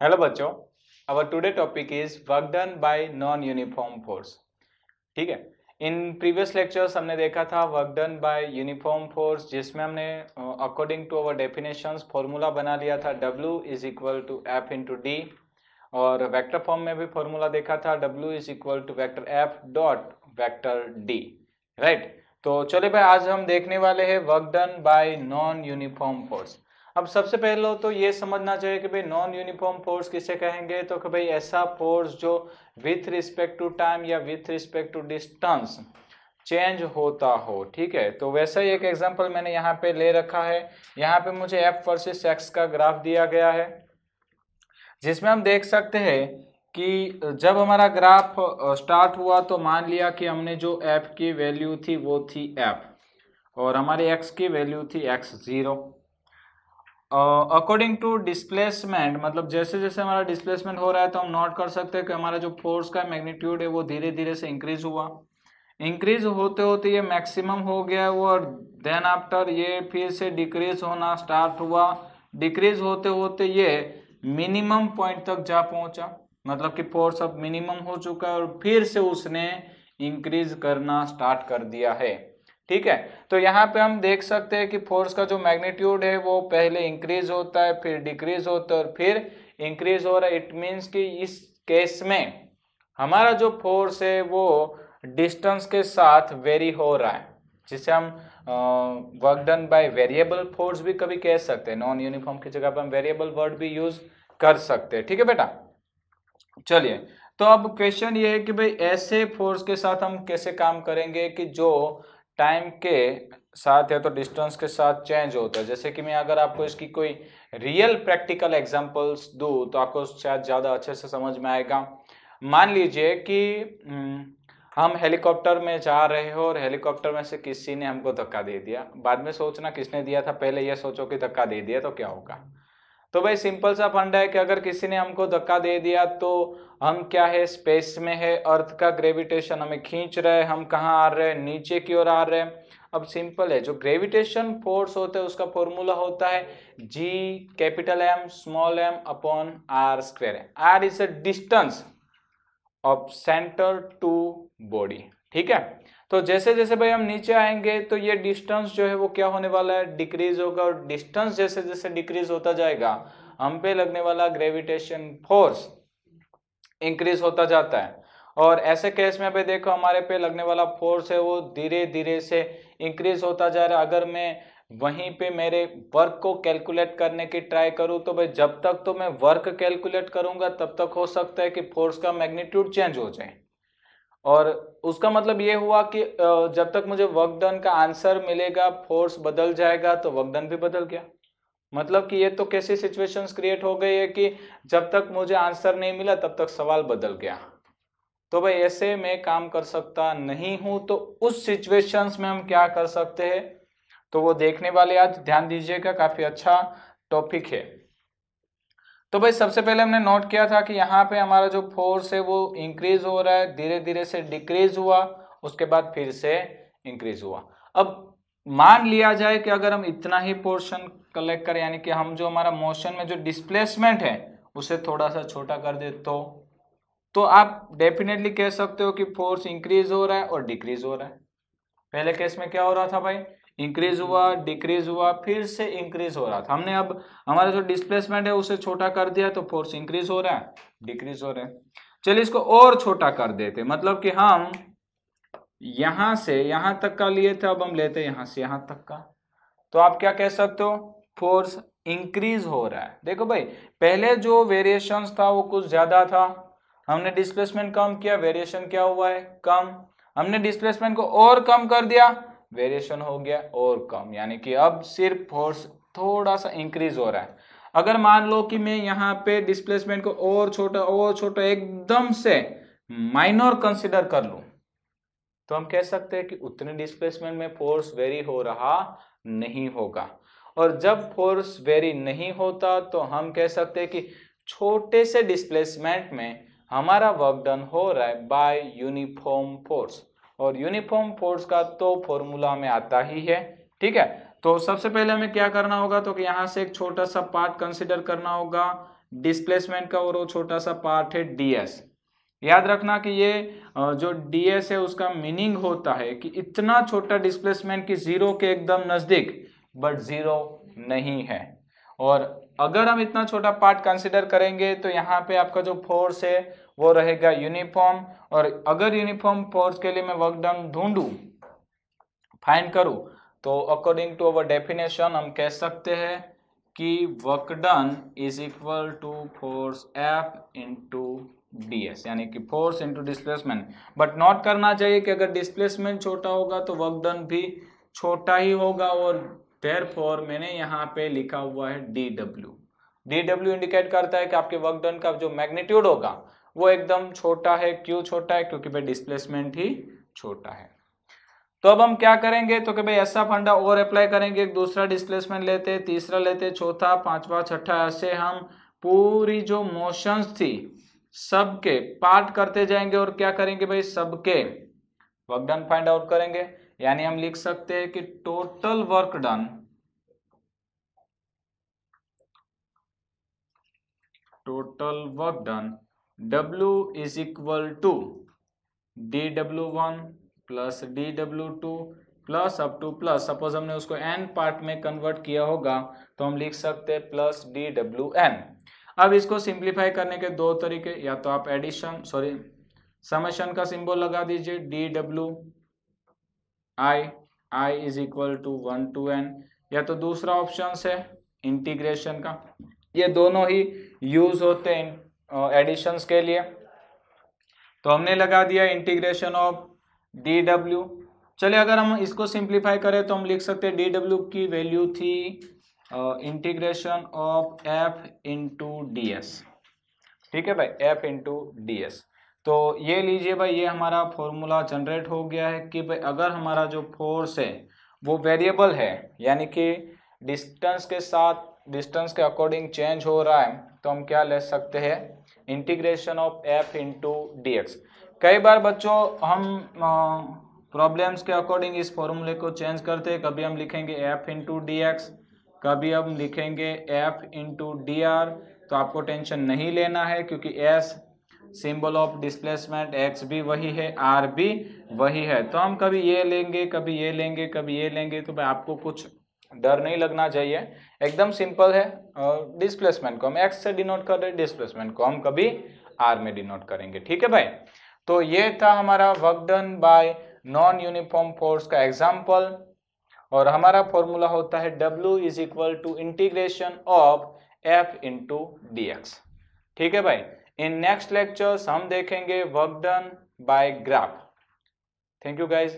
Hello बच्चों, our today topic is work done by non uniform force. ठीक है। In previous lectures हमने देखा था work done by uniform force, जिसमें हमने according to our definitions formula बना लिया था W is equal to F into D, और वेक्टर फॉर्म में भी फॉर्मूला देखा था W is equal to vector F dot vector D. Right. तो चलिए भाई, आज हम देखने वाले हैं work done by non uniform force. अब सबसे पहले तो ये समझना चाहिए कि भाई नॉन यूनिफॉर्म फोर्स किसे कहेंगे, तो कि भाई ऐसा फोर्स जो विथ रिस्पेक्ट टू टाइम या with respect to distance change होता हो। ठीक है, तो वैसा ही एक एग्जांपल मैंने यहाँ पे ले रखा है। यहाँ पे मुझे एफ वर्सेस एक्स का ग्राफ दिया गया है, जिसमें हम देख सकते हैं कि जब हमारा ग्राफ स्टार्ट हुआ तो मान लिया कि हमने जो एफ की वैल्यू थी वो थी एफ, और हमारे एक्स की वैल्यू थी x0। अकॉर्डिंग टू डिस्प्लेसमेंट, मतलब जैसे जैसे हमारा डिस्प्लेसमेंट हो रहा है तो हम नोट कर सकते हैं कि हमारा जो फोर्स का मैग्नीट्यूड है वो धीरे धीरे से इंक्रीज हुआ। इंक्रीज होते होते ये मैक्सिमम हो गया वो, और देन आफ्टर ये फिर से डिक्रीज होना स्टार्ट हुआ। डिक्रीज होते होते ये मिनिमम पॉइंट तक जा पहुंचा, मतलब कि फोर्स अब मिनिमम हो चुका है, और फिर से उसने इंक्रीज करना स्टार्ट कर दिया है। ठीक है, तो यहाँ पे हम देख सकते हैं कि फोर्स का जो मैग्नीट्यूड है वो पहले इंक्रीज होता है, फिर डिक्रीज होता है, और फिर इंक्रीज हो रहा है। इट मीन्स कि इस केस में हमारा जो फोर्स है वो डिस्टेंस के साथ वेरी हो रहा है, जिसे हम work done by variable force भी कभी कह सकते हैं। नॉन यूनिफॉर्म की जगह पर हम वेरिएबल वर्ड भी यूज कर सकते हैं। ठीक है बेटा, चलिए। तो अब क्वेश्चन ये है कि भाई ऐसे फोर्स के साथ हम कैसे काम करेंगे कि जो टाइम के साथ या तो डिस्टेंस के साथ चेंज होता है। जैसे कि मैं अगर आपको इसकी कोई रियल प्रैक्टिकल एग्जांपल्स दूं तो आपको शायद ज़्यादा अच्छे से समझ में आएगा। मान लीजिए कि हम हेलीकॉप्टर में जा रहे हो और हेलीकॉप्टर में से किसी ने हमको धक्का दे दिया। बाद में सोचना किसने दिया था, पहले ये सोचो कि धक्का दे दिया तो क्या होगा। तो भाई सिंपल सा फंडा है कि अगर किसी ने हमको धक्का दे दिया तो हम क्या है, स्पेस में है, अर्थ का ग्रेविटेशन हमें खींच रहा है, हम कहाँ आ रहे हैं, नीचे की ओर आ रहे हैं। अब सिंपल है, जो ग्रेविटेशन फोर्स होता है उसका फॉर्मूला होता है G capital M small m upon r square. r is a distance of centre to body. ठीक है, तो जैसे जैसे भाई हम नीचे आएंगे तो ये डिस्टेंस जो है वो क्या होने वाला है, डिक्रीज होगा, और डिस्टेंस जैसे जैसे डिक्रीज होता जाएगा हम पे लगने वाला ग्रेविटेशन फोर्स इंक्रीज होता जाता है। और ऐसे केस में भाई देखो हमारे पे लगने वाला फोर्स है वो धीरे धीरे से इंक्रीज होता जा रहा है। अगर मैं वहीं पे मेरे वर्क को कैलकुलेट करने की ट्राई करूं तो भाई जब तक तो मैं वर्क कैलकुलेट करूंगा तब तक हो सकता है कि फोर्स का मैग्नीट्यूड चेंज हो जाए, और उसका मतलब ये हुआ कि जब तक मुझे वर्क डन का आंसर मिलेगा फोर्स बदल जाएगा, तो वर्क डन भी बदल गया। मतलब कि ये तो कैसी सिचुएशंस क्रिएट हो गई है कि जब तक मुझे आंसर नहीं मिला तब तक सवाल बदल गया। तो भाई ऐसे मैं काम कर सकता नहीं हूं, तो उस सिचुएशंस में हम क्या कर सकते हैं, तो वो देखने वाले आज ध्यान दीजिएगा, काफी अच्छा टॉपिक है। तो भाई सबसे पहले हमने नोट किया था कि यहाँ पे हमारा जो फोर्स है वो इंक्रीज हो रहा है, धीरे धीरे से डिक्रीज हुआ, उसके बाद फिर से इंक्रीज हुआ। अब मान लिया जाए कि अगर हम इतना ही पोर्शन कलेक्ट करें, यानी कि हम जो हमारा मोशन में जो डिस्प्लेसमेंट है उसे थोड़ा सा छोटा कर दे, तो आप डेफिनेटली कह सकते हो कि फोर्स इंक्रीज हो रहा है और डिक्रीज हो रहा है। पहले केस में क्या हो रहा था भाई, इंक्रीज हुआ, डिक्रीज हुआ, फिर से इंक्रीज हो रहा था। हमने अब हमारा जो डिस्प्लेसमेंट है उसे छोटा कर दिया तो फोर्स इंक्रीज हो रहा है, डिक्रीज हो रहा है। चलिए इसको और छोटा कर देते, मतलब कि हम यहां से यहां तक का लिए थे, अब हम लेते यहां से यहां तक का। तो आप क्या कह सकते हो, फोर्स इंक्रीज हो रहा है। देखो भाई पहले जो वेरिएशंस था वो कुछ ज्यादा था, हमने डिस्प्लेसमेंट कम किया, वेरिएशन क्या हुआ है, कम। हमने डिस्प्लेसमेंट को और कम कर दिया, वेरिएशन हो गया और कम, यानी कि अब सिर्फ फोर्स थोड़ा सा इंक्रीज हो रहा है। अगर मान लो कि मैं यहाँ पे डिस्प्लेसमेंट को और छोटा एकदम से माइनर कंसिडर कर लूं, तो हम कह सकते हैं कि उतने डिस्प्लेसमेंट में फोर्स वेरी हो रहा नहीं होगा। और जब फोर्स वेरी नहीं होता तो हम कह सकते हैं कि छोटे से डिस्प्लेसमेंट में हमारा वर्क डन हो रहा है बाय यूनिफॉर्म फोर्स। और यूनिफॉर्म फोर्स का तो फॉर्मूला हमें आता ही है। ठीक है, तो सबसे पहले हमें क्या करना होगा, तो कि यहाँ से एक छोटा सा पार्ट कंसिडर करना होगा, डिस्प्लेसमेंट का, और वो छोटा सा पार्ट है ds। याद रखना कि ये जो ds है उसका मीनिंग होता है कि इतना छोटा डिस्प्लेसमेंट कि जीरो के एकदम नजदीक बट जीरो नहीं है। और अगर हम इतना छोटा पार्ट कंसिडर करेंगे तो यहाँ पे आपका जो फोर्स है वो रहेगा यूनिफॉर्म। और अगर यूनिफॉर्म फोर्स के लिए मैं वर्क डन ढूंढूं, फाइंड करूं, तो अकॉर्डिंग टू अवर डेफिनेशन हम कह सकते हैं कि work done is equal to force F into ds, यानी कि force into displacement. But note करना चाहिए कि अगर डिस्प्लेसमेंट छोटा होगा तो वर्क डन भी छोटा ही होगा, और देयरफॉर मैंने यहाँ पे लिखा हुआ है dw। dw इंडिकेट करता है कि आपके वर्क डन का जो मैग्नीट्यूड होगा वो एकदम छोटा है। क्यों छोटा है? क्योंकि भाई डिस्प्लेसमेंट ही छोटा है। तो अब हम क्या करेंगे, तो कि भाई ऐसा फंडा और अप्लाई करेंगे, एक दूसरा डिस्प्लेसमेंट लेते, तीसरा लेते, चौथा, पांचवा, छठा, ऐसे हम पूरी जो मोशंस थी सबके पार्ट करते जाएंगे और क्या करेंगे भाई, सबके वर्क डन फाइंड आउट करेंगे। यानी हम लिख सकते हैं कि total work done W is equal to dw1 plus dw2 plus up to plus, suppose हमने उसको n पार्ट में कन्वर्ट किया होगा तो हम लिख सकते हैं प्लस dwn। अब इसको सिंप्लीफाई करने के दो तरीके, या तो आप एडिशन समेशन का सिंबल लगा दीजिए dwi is equal to 1 to n, या तो दूसरा ऑप्शन है इंटीग्रेशन का। ये दोनों ही यूज होते हैं एडिशंस के लिए। तो हमने लगा दिया इंटीग्रेशन ऑफ dw। चलिए अगर हम इसको सिंप्लीफाई करें तो हम लिख सकते हैं dw की वैल्यू थी integration of f into ds। ठीक है भाई, f इंटू ds। तो ये लीजिए भाई, ये हमारा फॉर्मूला जनरेट हो गया है कि भाई अगर हमारा जो फोर्स है वो वेरिएबल है, यानी कि डिस्टेंस के साथ, डिस्टेंस के अकॉर्डिंग चेंज हो रहा है, तो हम क्या ले सकते हैं, integration of f into dx। कई बार बच्चों हम प्रॉब्लम्स के अकॉर्डिंग इस फॉर्मूले को चेंज करते हैं। कभी हम लिखेंगे f इंटू dx, कभी हम लिखेंगे f इंटू dr। तो आपको टेंशन नहीं लेना है, क्योंकि s symbol of displacement, x भी वही है, r भी वही है। तो हम कभी ये लेंगे, कभी ये लेंगे, कभी ये लेंगे, तो भाई आपको कुछ डर नहीं लगना चाहिए, एकदम सिंपल है। डिस्प्लेसमेंट को हम x से डिनोट कर रहे हैं, डिस्प्लेसमेंट को हम कभी r में डिनोट करेंगे। ठीक है भाई, तो ये था हमारा work done by non uniform force का एग्जाम्पल, और हमारा फॉर्मूला होता है W is equal to integration of f into dx। ठीक है भाई, इन नेक्स्ट लेक्चर्स हम देखेंगे work done by graph. Thank you guys.